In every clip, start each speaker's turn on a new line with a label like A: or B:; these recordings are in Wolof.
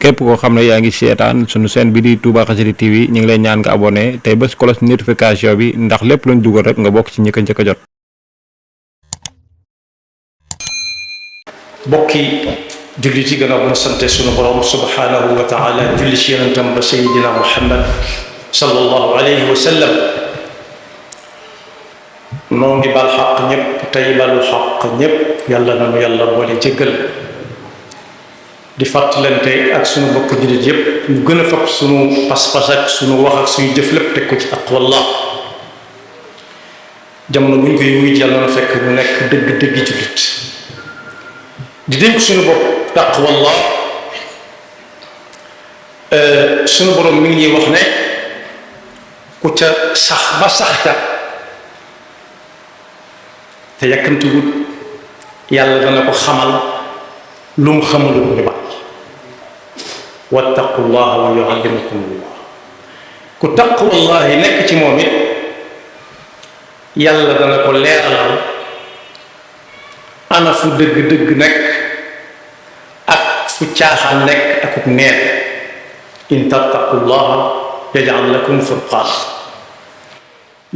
A: képp koo xam ne yaa ngi seetaan sunu chaîne bi di Touba Xassida TV ñu ngi lay ñaan nga abonné tey bés cloche notification bi ndax lépp luñ dugal rek nga bokk ci ñi ko njëkk a jot.
B: bokki julli ci gannaaw bu ñu sante sunu borom subhanahu wa taala julli ci yonentam ba sayidina Muhammad sallallahu alayhi wa sallam noo ngi bal xaq ñëpp tey balu xaq ñëpp yàlla nanu yàlla boole jéggal di fàttalante ak sunu bokk jullit yëpp ñu gën a fab sunu pas-pas ak sunu wax ak suñu jëf lépp teg ko ci taqwallah jamono bu ñu koy wuy yàlla na fekk ñu nekk dëgg-dëggi jullit di dénk suñu bopp taqwallah suñu borom mi ngi ñuy wax ne ku ca sax ba sax ca te yàkkamtiwut yàlla dana ko xamal lu mu xamalul ñu bàyyi wattaqullaha wa yuallimukumullah ku taqwallahi nekk ci moom it yàlla dana ko leeralal ana fu dëgg-dëgg nekk ak fu caaxaan nekk akuk neen in tattaqullaha yaj'al lakum furqaana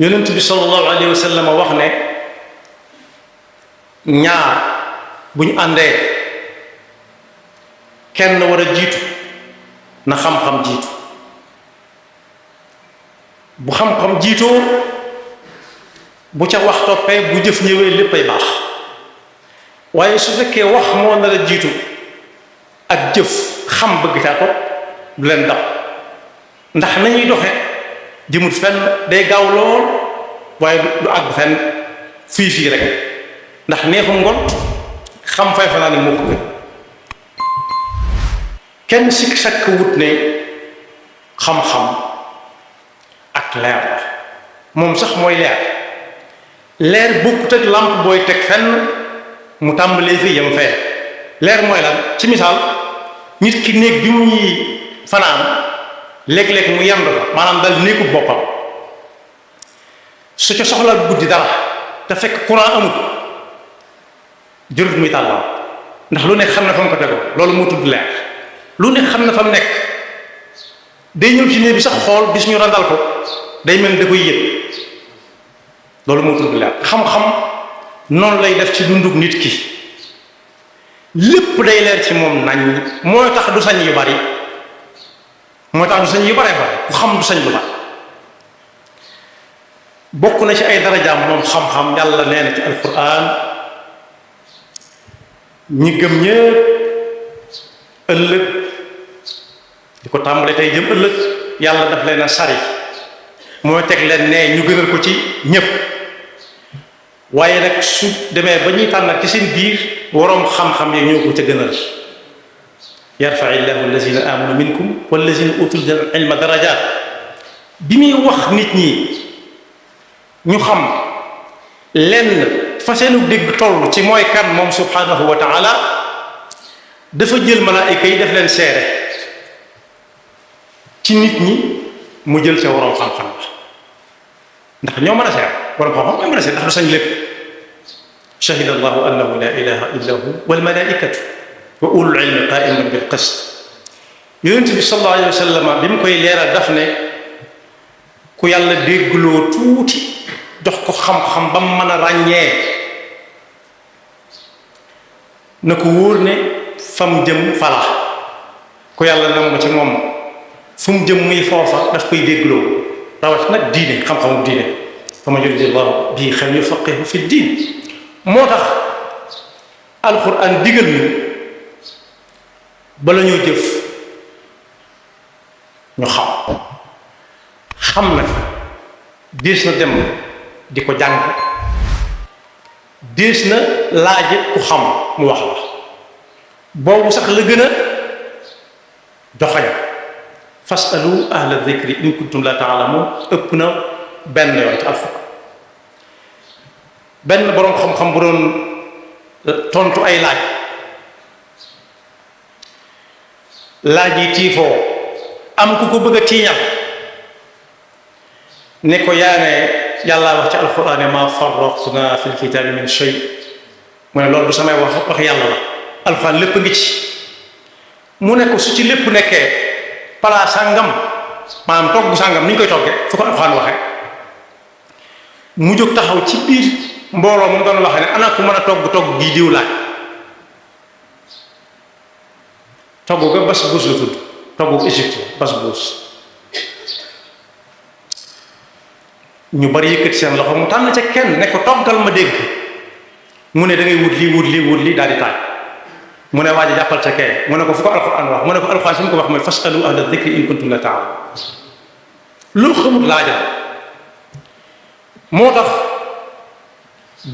B: yonent bi sallallahu alayhi wa sallam wax ne ñaar bu ñu àndee kenn war a jiitu na xam-xam jiitu bu xam-xam jiitoo bu ca wax toppee bu jëf ñëwee léppay baax waaye su fekkee wax moo nar a jiitu ak jëf xam bëgg caa topp du leen dab ndax nañuy doxe jëmut fenn day gaaw lool waaye du àgg fenn fii rek ndax neexum ngoon xam fay fanaa ne moo ko gën kenn sikk sakk wut ne xam-xam ak leer la moom sax mooy leer bokkut ak làmp booy teg fenn mu tàmbalee fii yam fee leer mooy lan ci misaal nit ki néeg bi mu ñuy fanaan léeg-léeg mu yendu fa maanaam dal néegub boppam su ca soxla guddi dara te fekk courant amul jërut muy tàllam ndax lu ne xam na fa mu ko tegoo loolu moo tudd leer lu ne xam na fa mu nekk day ñëw ci néeg bi sax xool gis ñu randal ko day mel da koy yëg loolu moo tudd leer xam-xam noonu lay def ci dundug nit ki lépp day leer ci moom nañ mooy tax du sañ yu bari mooy tax du sañ yu bare bari ku xam du sañ lu bari bokk na ci ay darajaam moom xam-xam yàlla nee na ci alquran ñi gëm ñépp ëllëg di ko tàmbale tey jëm ëllëg yàlla daf leen a sari mooy teg leen ne ñu gënal ko ci ñépp waaye nag su demee ba ñuy tànnat ci seen biir waroom xam-xam yi ñoo ko ca gënal yarfa illahu allazina amanu minkum wallazina utul ilma darajat bi muy wax nit ñi ñu xam lenn fa seenu dégg toll ci mooy kan moom subhanahu wa taala dafa jël malaayika yi def leen seere ci nit ñi mu jël ca waroom xam-xam ndax ñoo mën a seer waroom xam-xam ñoo mën a seer ndax du sañ lépp shahida allahu annahu la ilaha illa hu wal malaikatu wa ulul ilmi qaiman bil qist yonent bi sallallahu alayhi wa sallam bi mu koy leeral daf ne ku yàlla déggloo tuuti jox ko xam-xam ba mu mën a ràññee na ko wóor ne fam jëm fala ku yàlla nam ci moom fu mu jëm muy foofa daf koy déggloo rawat nag diine xam-xamu diine fa man yuridillahu bihi xayran yufaqihu fi diin moo tax alquran digal ñu bala ñoo jëf ñu xam nag dees na dem di ko jàng dees na laaje ku xam mu wax la boobu sax la gën a joxañ fasalu ahla dhikri in kuntum la ta'lamun ëpp na benn yoon ci alxuraan benn boroom xam-xam bu doon tontu ay laaj yi tiifoo am ku ko bëgg a tiiñal ne ko yaa ne yàlla wax ci alxuraan ma farratna fil kitaabi min shay mu ne loolu du samay wax yàlla la alxuraan lépp ngi ci mu ne ko su ci lépp nekkee palaa sàngam maanaam togg sàngam ni ñu koy toggee fu ko Alxuraan waxe mu jóg taxaw ci biir mbooloo mu doon waxe ne ana ku mën a togg gii diw laaj togg ga basbuus la tudd togg Égypte basbuus ñu bari yëkkati seen loxo mu tànn ca kenn ne ko toggal ma dégg mu ne da ngay wut lii daal di taaj mu ne waa ji jàppal ca kee mu ne ko fu ko Alxuraan wax mu ne ko Alxuraan fi mu ko wax mooy fasalu ahla dhikri in kuntum la ta'lamun loo xamut laajal moo tax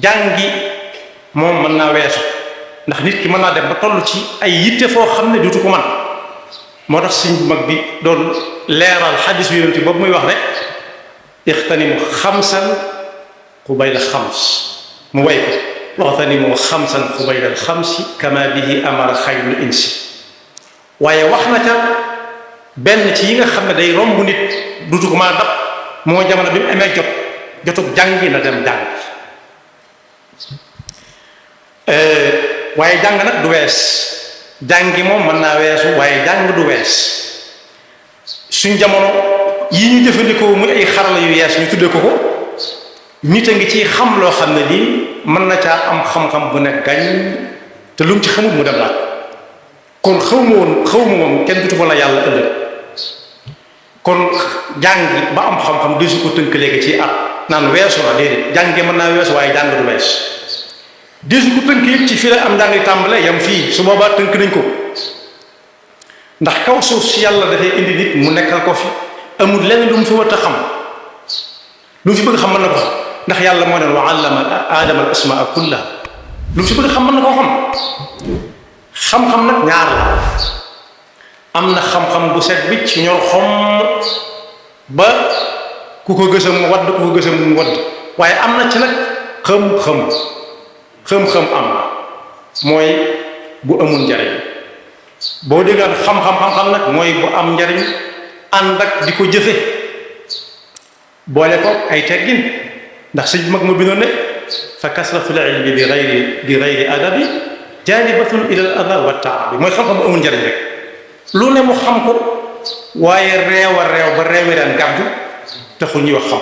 B: jàngi moom mën naa weesu ndax nit ki mën naa dem ba toll ci ay yitte foo xam ne dutu ko man moo tax sëñ bu mag bi doon leeral xadis yu yonent boobu muy wax rek ixtanimu xamsan qubayla xams mu way ko waxtanimu xamsan qubayla xamsi kama bihi amara xayrul insi waaye wax na ca benn ci yi nga xam ne day romb nit dutu ko mën a dab moo jamono bi mu amee jotug jàngi na dem jàng waaye jàng nag du wees jàngi moom mën naa weesu waaye jàng du wees suñ jamono yi ñu jëfandikoo muy ay xarala yu yees ñu tuddee ko nit a ngi ci xam loo xam ne lii mën na caa am xam-xam bu ne gañ te lu mu ci xamul mu dem laaj kon xaw ma woon kenn dutu ko la yàlla ëllëg kon jàngi ba am xam-xam di su ko tënk léegi ci at naan weesu na déedéet jàngi mën naa weesu waaye jàng du wees desu ko tënk yëpp ci fii la am njàng tàmbale yam fii su boobaa tënk nañ ko ndax kaw suuf si yàlla dafay indi nit mu nekkal ko fi amul lenn lu mu fi war a xam lu mu fi bëgg xam mën na ko xam ndax yàlla moo ne wa allama aadama al asmaa kullaha lu mu fi bëgg xam mën na koo xam nag ñaar la am na xam-xam bu set wicc ñor xom ba ku ko gësam mu wadd ku ko gësam mu wadd waaye am na ci nag xam-xam am na mooy bu amul njariñ boo déggaan xam-xam nag mooy bu am njariñ ànd ak di ko jëfe boole ko ay teggin ndax sëñ mag ma bindoon ne fa kasratul ilmi bi gayri adabi jalibatun ila al adha wa taabi mooy xam-xam bu amul njariñ rek lu ne mu xam ko waaye réew ba réew daan gàddu taxul ñuy wax xam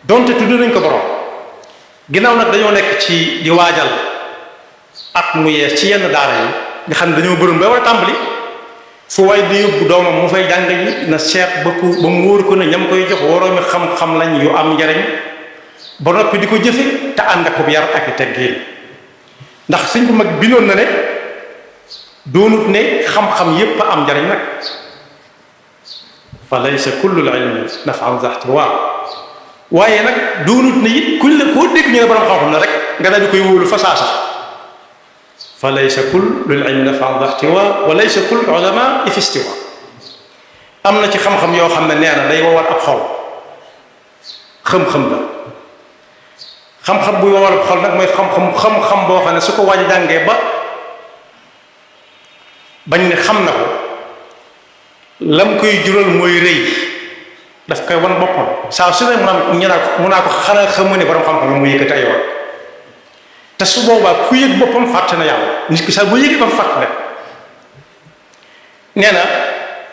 B: donte tudd nañ ko borom ginnaaw nag dañoo nekk ci di waajal at mu yees ci yenn daara yi nga xam ne dañoo bëroon ba war a tàmbali fu waay di yóbbu doomam mu fay jàng yi na seet ba mu wóor ko ne ñam koy jox waroomi xam-xam lañ yu am njariñ ba noppi di ko jëfe te ànd ak yar ak i teggin ndax sëñ bu mag bindoon na ne doonut ne xam-xam yépp a am njariñ nag fa laysa kullu ilmi naf'an zahtiwa waaye nag doonut ne it kuñ la koo dégg ñu ne borom xam-xam na rek nga daal di koy wóolu fa saasa fa laysa kullu ilmi naf'an zahtiwa wa laysa kullu ulama fi istiwa am na ci xam-xam yoo xam ne nee na day wowal ab xol xam-xam la xam-xam buy wowal ab xol nag mooy xam-xam boo xam ne su ko waaj jàngee ba bañ ne xam na ko lam koy jural mooy rëy daf koy wan boppam saa su ne mun naa ko xanaa xamu ne borom xam-xam mu yëkkati ay yoon te su boobaa ku yëg boppam fàtte na yàlla nit ki sax bu yëgee ba fàtte na nee na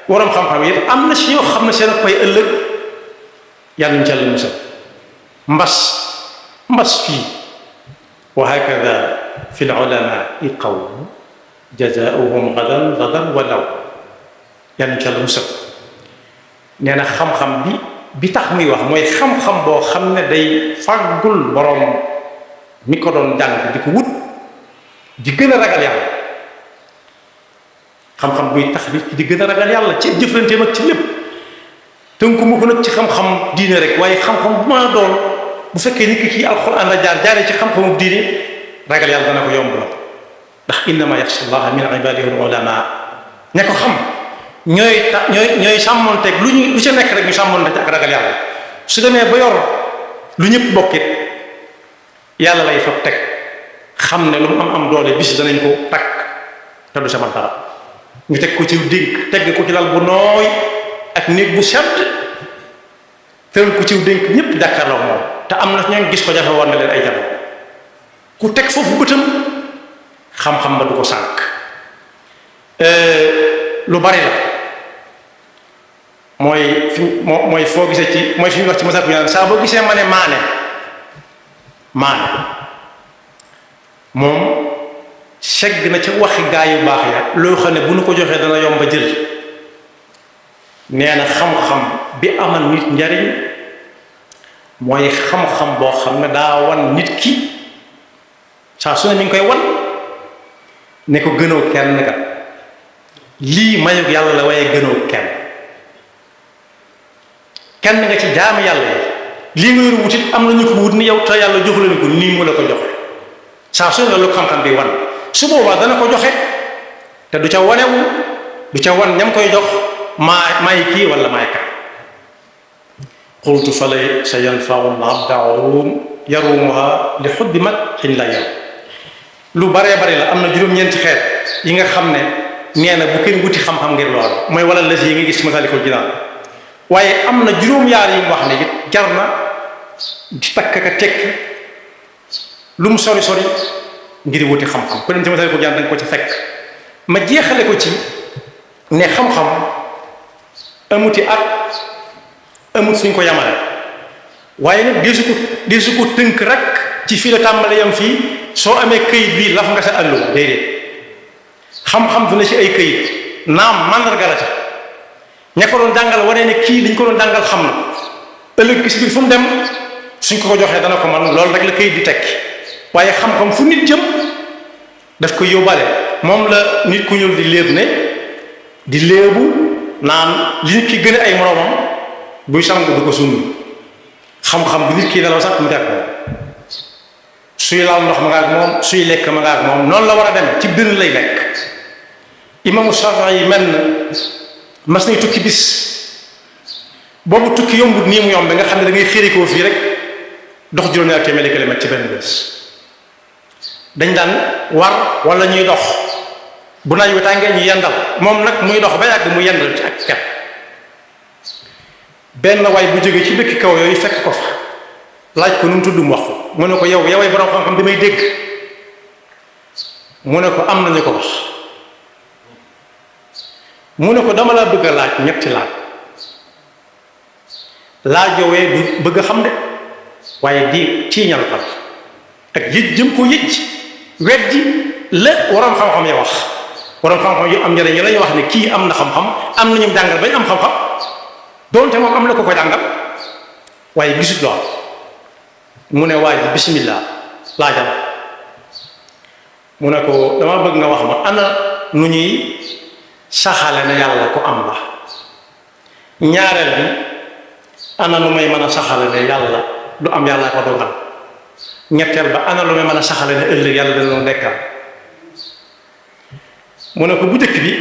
B: borom xam-xam yi am na si yoo xam ne seen pay ëllëg yàlla ñu ci yàlla musal mbas fii wa hakada fi l ulamaai qawm jazaauhum gadan walaw yàlla ñu ci yàlla musal nee na xam-xam bi tax muy wax mooy xam-xam boo xam ne day fàggul boroom mi ko doon jàng di ko wut di gën a ragal yàlla xam-xam buy tax nit di gën a ragal yàlla ci jëflanteem ak ci lépp tënku mu ko nag ci xam-xam diine rek waaye xam-xam bu ma doon bu fekkee nit ki ci alxuraan la jaaree ci xam-xamu diine ragal yàlla dana ko yomb na ndax innama yaxsha llaha min ibadihi al ulama ña ko xam ñooy sàmmonteeg lu ca nekk rek ñu sàmmonte ak ragal yàlla su demee ba yor lu ñëpp bokkit yàlla lay fab teg xam ne lu mu am doole bis danañ ko takk te du sama dara ñu teg ko ci dénk teg ko ci lal bu nooy ak néeg bu sedd tëral ko ci dénk ñëpp jàkkaarloo moom te am na ñoom gis ko jafe war na leen ay jamono ku teg foofu bëtam xam-xam ba du ko sànk lu bari la mooy foo gisee ci mooy fi ñu wax ci masab bi naan saa boo gisee ma ne maane moom segg na ca waxi gaa yu baax ya loo xam ne bu nu ko joxee dana yomba jël nee na xam-xam bi amal nit njariñ mooy xam-xam boo xam ne daa wan nit ki saa su ne mi ngi koy wan ne ko gënoo kenn kat lii mayug yàlla la waaye gënoo kenn nga ci jaamu yàlla yi lii nga yor wutit am na ñu ko wut ni yow te yàlla joxu leen ko nii mu la ko joxe saa su ne la lu xam-xam bi wan su boobaa dana ko joxe te du ca wanewu du ca wan ñam koy jox maay kii wala maay ka qultu fa lay sa yanfau labda ulum yarumuha li xuddi mat xiñ la yow lu baree bari la am na juróom-ñeenti xeet yi nga xam ne nee na bu kenn wuti xam-xam ngir loolu mooy wala la yi nga gis ci Masaalikul Jinaan waaye am na juróom-yaar yi mu wax ne it jar na di takk ka tekk lu mu sori sori ngir wuti xam-xam ku dem ci Masaalikul Jinaan da nga ko ci fekk ma jeexale ko ci ne xam-xam amuti at amut suñ ko yamale waaye nag deesu ko tënk rek ci fii la tàmbale yam fii soo amee këyit bii laf nga sa àlluwa déedéet xam-xam du na ci ay këyit naam màndarga la ca ña ko doon jàngal wane ne kii liñ ko doon jàngal xam na ëllëg si biir fu mu dem suñ ko joxee dana ko man loolu rek la këyit di tekki waaye xam-xam fu nit jëm daf ko yóbbaale moom la nit ku ñuul di léeb ne di léebu naan li nit ki gën a ay moroomam buy sangu du ko summi xam-xam bu nit ki nelaw sax mu teg ko suy laal ndox ma nga ak moom suy lekk ma nga ak moom noonu la war a demee ci dënn lay lekk imaamu Shafii yi mel na mas nañ tukki bis boobu tukki yombut nii mu yombe nga xam ne da ngay xërikoo fii rek dox juróom-ñaar téeméeri kilomètre ci benn bés dañ daan war wala ñuy dox bu naaj wi tàngee ñu yendal moom nag muy dox ba yàgg mu yendal ci ak ket benn waay bu jógee ci dëkk kaw yooyu fekk ko fa laaj ko nu mu tudd mu wax ko mu ne ko yow yoway borom xam-xam bi may dégg mu ne ko am nañu ko wax mu ne ko dama laa bëgg a laaj ñetti laaj yowee du bëgg a xam de waaye di ciiñal ko ak yëj jëm ko yëj weddi la waroon xam-xam ya wax waroon xam-xam yu am njëriñ yi lañuy wax ne kii am na xam-xam am na ñu jàngal bañ am xam-xam doonte moom am na ko jàngal waaye gisut lool mu ne waa ji bismillah laajal mu ne ko dama bëgg nga wax ma ana nu ñuy saxale ne yàlla ko am la ñaareel bi ana nu may mën a saxale ne yàlla du am yàlla ko dogal ñetteel ba ana lu may mën a saxale ne ëllëg yàlla dana doon dekkal mu ne ko bu njëkk bi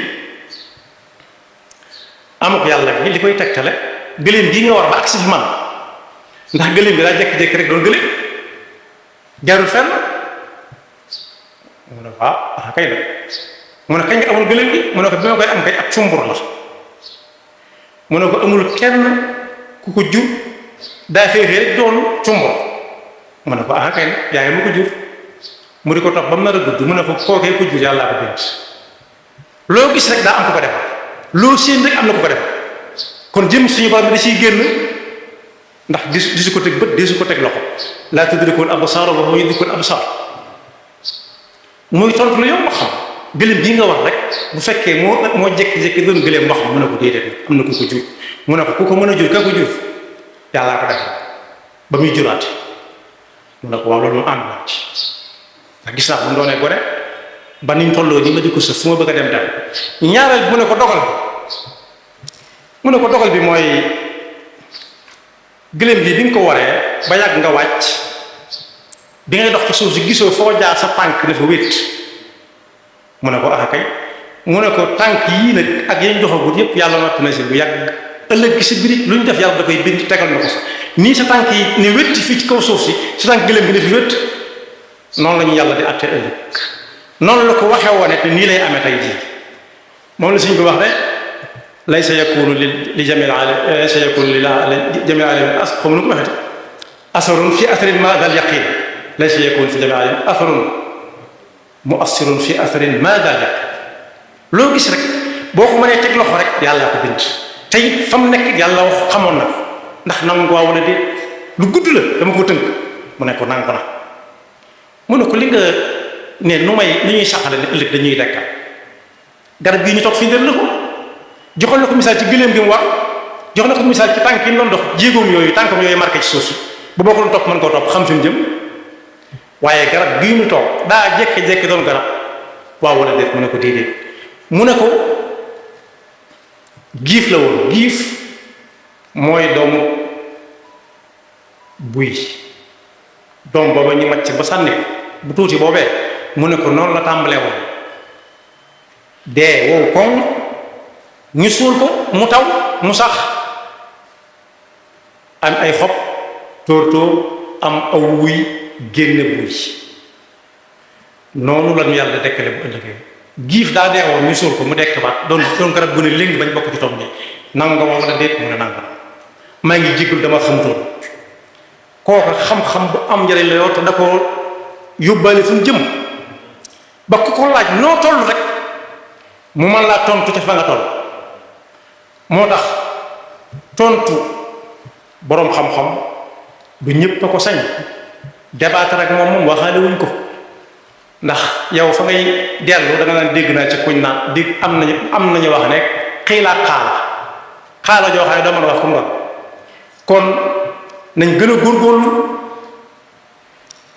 B: amuk yàlla gi li koy tegtale gëléem gii nga war ba agsi fi man ndax gëléem bi daa jékki-jékki rek doon gëléem jarul fenn mu ne ko kay nag mu ne kañ nga amul gëléem gi mu ne ko bi ma koy am kay ab cumbur la mu ne ko amul kenn ku ko jur daa xëy rek doon cumbur mu ne ko kay nag yaa ngi mu ko jur mu di ko topp ba mu nar a gudd mu ne ko kookee ko jur yàllaa ko bind loo gis rek daa am ku ko defal loo séen rek am na ku ko defal kon jëm suñu borom bi da ciy génn ndax di su ko teg bët di su ko teg loxo laa tudrikul absaar wa huwa yudrikul absaar muy tontu lu yomb xam gëléem bii nga wax rek bu fekkee moo jékki-jékki doon gëléem wax mu ne ko déedéet am na ku ko jur mu ne ko ku ko mën a jur ka ko jur yàllaa ko defal ba muy juraat mu ne ko waaw loolu moom ànd naa ci ndax gis naa bu mu doonee gone ba niñ tolloo ni ma di ko sëf fu ma bëgg a dem ñaareel mu ne ko dogal bi mooy gëléem bi bi nga ko waree ba yàgg nga wàcc bi ngay dox ci suuf si gisoo foo jaar sa tànk dafa wét mu ne ko kay mu ne ko tànk yii nag ak yañ joxagut yépp yàlla noppi na si bu yàgg ëllëg gi si biir lu ñu def yàlla da koy bind tegal na ko fa nii sa tànk yi ne wét fii ci kaw suuf si sa tànk gëléem bi ne fi wét noonu la ñu yàlla di àtte ëllëg noonu la ko waxee woon te nii lay amee tey jii moom la suñ ko wax ne laysa yakunu li jamil alam laysa yakunu li jamil alam as comme nu ko waxee asarun fi asarin ma dal yaqin laysa yakunu fi jamil alam asarun muassirun fi asarin ma dal yaqin loo gis rek boo ko mënee teg loxo rek yàlla ko bind tey fa mu nekk yàlla wax xamoon na ndax nangu waa wala déet lu gudd la dama ko tënk mu ne ko nangu na mu ne ko li nga ne nu ñuy saxale ne ëllëg dañuy dekkal garab gii ñu toog fii ndër la ko joxal na ko misaal ci gëléem gi mu war jox na ko misaal ci tànk yi mu doon dox jéegoom yooyu tànkam yooyu marqué ci suuf si bu boo ko doon topp mën koo topp xam fi mu jëm waaye garab gii mu toog daa jékki-jékki doon garab waaw wala déet mu ne ko déedéet mu ne ko giif la woon giif mooy doomu buy doom booba ñu macc ba sànni ko bu tuuti boobee mu ne ko noonu la tàmbalee woon dee wow koŋ ñu suul ko mu taw mu sax am ay xob tóor am aw wuy génne buy noonu la ñu yàlla dekkale bu ëllëgee giif daa dee woon ñu suul ko mu dekk baat doon garab gu ne léegi bañ bokk ci toog nii nangu nga wala déet mu ne nangu na maa ngi jéggul dama xamutoon kooku xam-xam bu am njëriñ la yoo te da ko yóbbaale fu mu jëm ba ku ko laaj noo toll rek mu mën laa tontu ca fa nga toll moo tax tontu boroom xam-xam du ñépp a ko sañ débattre ak moom waxaale wuñ ko ndax yow fa ngay dellu da nga naan dégg naa ci kuñ naan dégg am nañu wax ne xiilaat xaala joo xam ne doo mën a wax comme kon nañ gën a góorgóorlu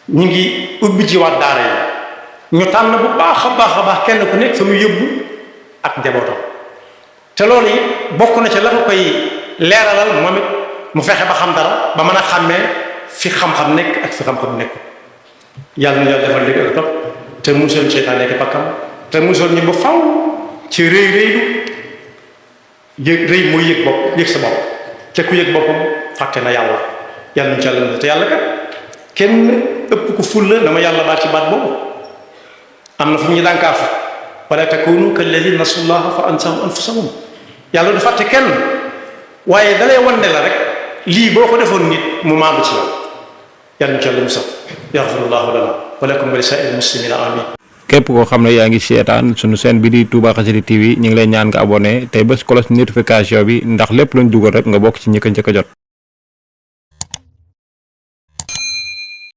B: ñu ngi ubbi ci waat daara yi ñu tànn bu baax a baax kenn ku nekk fa muy yóbbu ak njabootam te loolu yi bokk na ci la ko koy leeralal moom it mu fexe ba xam dara ba mën a xàmmee fi xam-xam nekk ak fi xam-xam nekk yàlla na yàlla defal léegi ak topp te musal seytaane ki pakkam te musal ñu ba faw ci rëylu yëg rëy mooy yëg bopp yëg sa bopp te ku yëg boppam fàtte na yàlla yàlla ñu ci yàlla te yàlla kat kenn ëpp ku fulla dama yàlla baal ci baat boobu am na fu ñu dànkaafu wala takunu kalladina nasullaha fa ansahum anfusahum yàlla du fàtte kenn waaye dalay wan ne la rek lii boo ko defoon nit mu maandu ci yow yàlla ñu ci yàlla musal yaxfirullahu lana wa lakum wa li saa'iril muslimina amin
A: képp koo xam ne yaa ngi seetaan sunu chaîne bi di Touba Xassida TV ñu ngi lay ñaan nga abonné tey bés cloche notification bi ndax lépp luñ dugal rek nga bokk ci ñi ko njëkk a jot